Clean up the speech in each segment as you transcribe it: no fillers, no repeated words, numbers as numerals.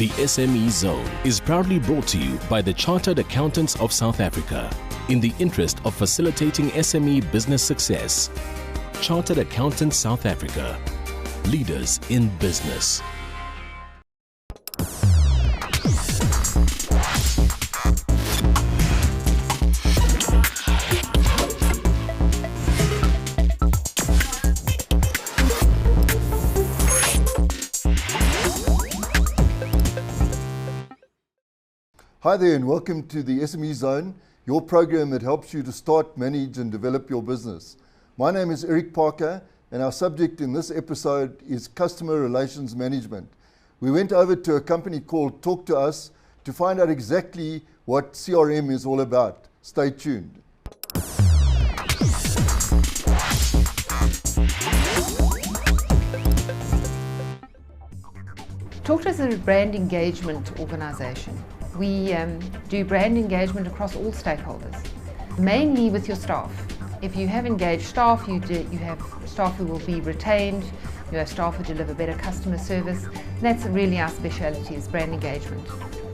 The SME Zone is proudly brought to you by the Chartered Accountants of South Africa in the interest of facilitating SME business success. Chartered Accountants South Africa, leaders in business. Hi there and welcome to the SME Zone, your program that helps you to start, manage and develop your business. My name is Eric Parker and our subject in this episode is customer relations management. We went over to a company called Talk2Us to find out exactly what CRM is all about. Stay tuned. Talk2Us is a brand engagement organization. We do brand engagement across all stakeholders, mainly with your staff. If you have engaged staff, you have staff who will be retained, you have staff who deliver better customer service. And that's really our speciality, is brand engagement.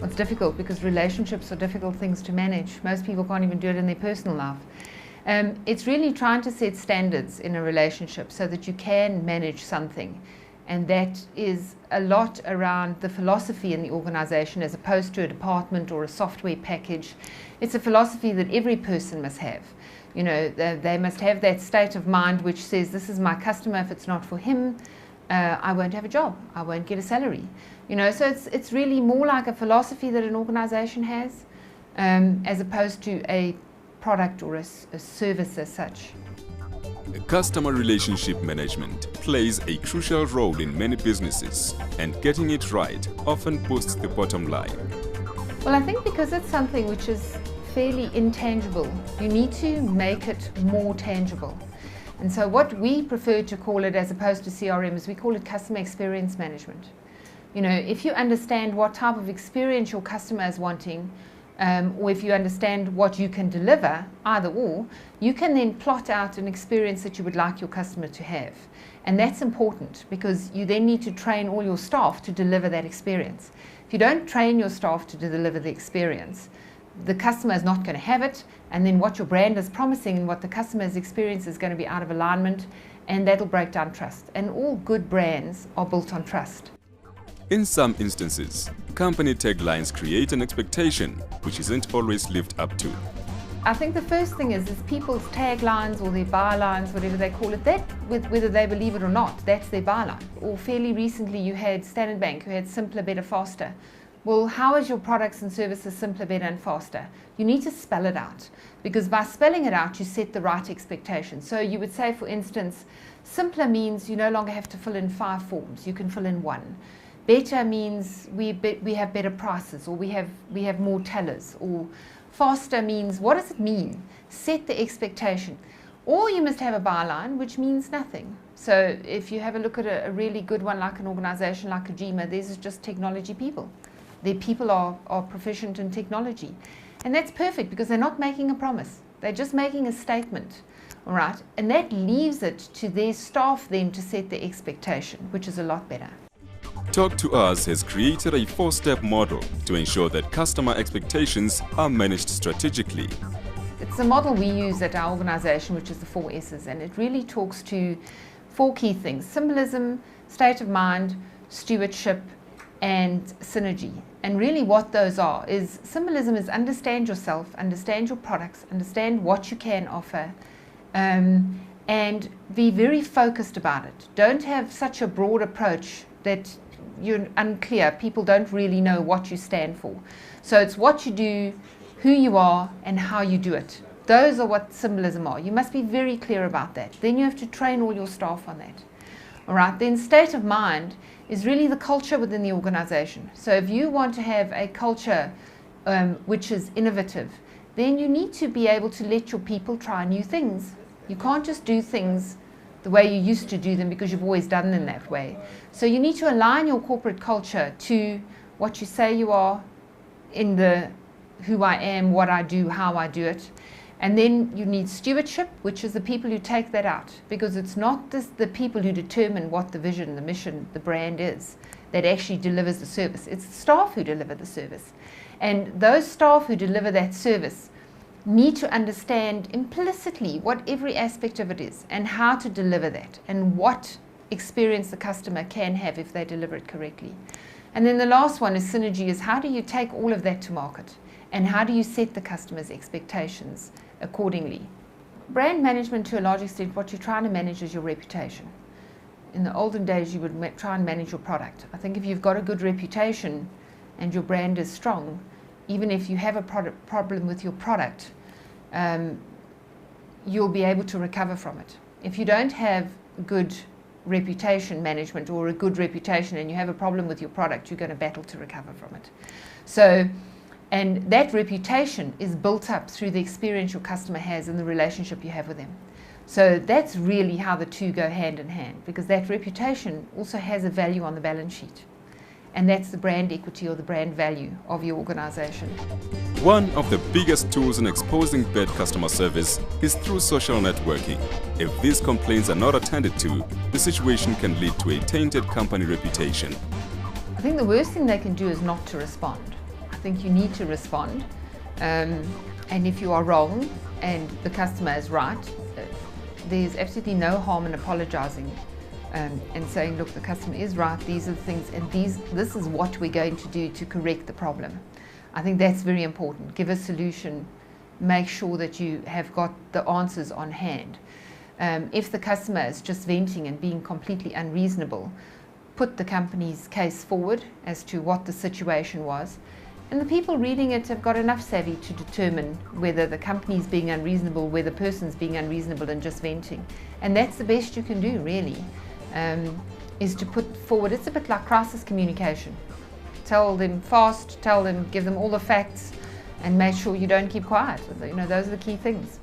It's difficult because relationships are difficult things to manage. Most people can't even do it in their personal life. It's really trying to set standards in a relationship so that you can manage something. And that is a lot around the philosophy in the organization as opposed to a department or a software package. It's a philosophy that every person must have. You know, they must have that state of mind which says, this is my customer, if it's not for him, I won't have a job, I won't get a salary. You know, so it's really more like a philosophy that an organization has as opposed to a product or a service as such. Customer relationship management plays a crucial role in many businesses, and getting it right often boosts the bottom line. Well, I think because it's something which is fairly intangible, you need to make it more tangible. And so what we prefer to call it, as opposed to CRM, is we call it customer experience management. You know, if you understand what type of experience your customer is wanting, or if you understand what you can deliver, either or, you can then plot out an experience that you would like your customer to have. And that's important because you then need to train all your staff to deliver that experience. If you don't train your staff to deliver the experience, the customer is not going to have it, and then what your brand is promising and what the customer's experience is going to be out of alignment, and that'll break down trust. And all good brands are built on trust. In some instances, company taglines create an expectation which isn't always lived up to. I think the first thing is people's taglines or their bylines, whatever they call it, that whether they believe it or not, that's their byline. Or fairly recently you had Standard Bank who had simpler, better, faster. Well, how is your products and services simpler, better and faster? You need to spell it out, because by spelling it out you set the right expectation. So you would say, for instance, simpler means you no longer have to fill in 5 forms, you can fill in 1. Better means we have better prices, or we have more tellers, or faster means, what does it mean? Set the expectation. Or you must have a byline which means nothing. So if you have a look at a really good one, like an organization like Kajima, there's just technology people. Their people are proficient in technology. And that's perfect because they're not making a promise. They're just making a statement. All right? And that leaves it to their staff then to set the expectation, which is a lot better. Talk2Us has created a 4-step model to ensure that customer expectations are managed strategically. It's a model we use at our organization, which is the 4 S's, and it really talks to 4 key things: symbolism, state of mind, stewardship, and synergy. And really what those are is, symbolism is understand yourself, understand your products, understand what you can offer, and be very focused about it. Don't have such a broad approach that you're unclear, people don't really know what you stand for. So it's what you do, who you are, and how you do it. Those are what symbolism are. You must be very clear about that. Then you have to train all your staff on that. All right, then state of mind is really the culture within the organization. So if you want to have a culture which is innovative, then you need to be able to let your people try new things. You can't just do things the way you used to do them because you've always done them that way. So you need to align your corporate culture to what you say you are, in the who I am, what I do, how I do it. And then you need stewardship, which is the people who take that out, because it's not the people who determine what the vision, the mission, the brand is. that actually delivers the service. It's the staff who deliver the service. And those staff who deliver that service need to understand implicitly what every aspect of it is and how to deliver that and what experience the customer can have if they deliver it correctly. And then the last one is synergy, is how do you take all of that to market and how do you set the customer's expectations accordingly. Brand management, to a large extent, what you're trying to manage is your reputation. In the olden days, you would try and manage your product. I think if you've got a good reputation and your brand is strong, even if you have a problem with your product, you'll be able to recover from it. If you don't have good reputation management or a good reputation and you have a problem with your product, you're going to battle to recover from it. So, and that reputation is built up through the experience your customer has and the relationship you have with them. So that's really how the two go hand in hand, because that reputation also has a value on the balance sheet. And that's the brand equity or the brand value of your organization. One of the biggest tools in exposing bad customer service is through social networking. If these complaints are not attended to, the situation can lead to a tainted company reputation. I think the worst thing they can do is not to respond. I think you need to respond. And if you are wrong and the customer is right, there's absolutely no harm in apologizing. And saying, look, the customer is right, these are the things, and this is what we're going to do to correct the problem. I think that's very important. Give a solution, make sure that you have got the answers on hand. If the customer is just venting and being completely unreasonable, put the company's case forward as to what the situation was. And the people reading it have got enough savvy to determine whether the company's being unreasonable, whether the person's being unreasonable and just venting. And that's the best you can do, really. Is to put forward, it's a bit like crisis communication. Tell them fast, tell them, give them all the facts, and make sure you don't keep quiet. You know, those are the key things.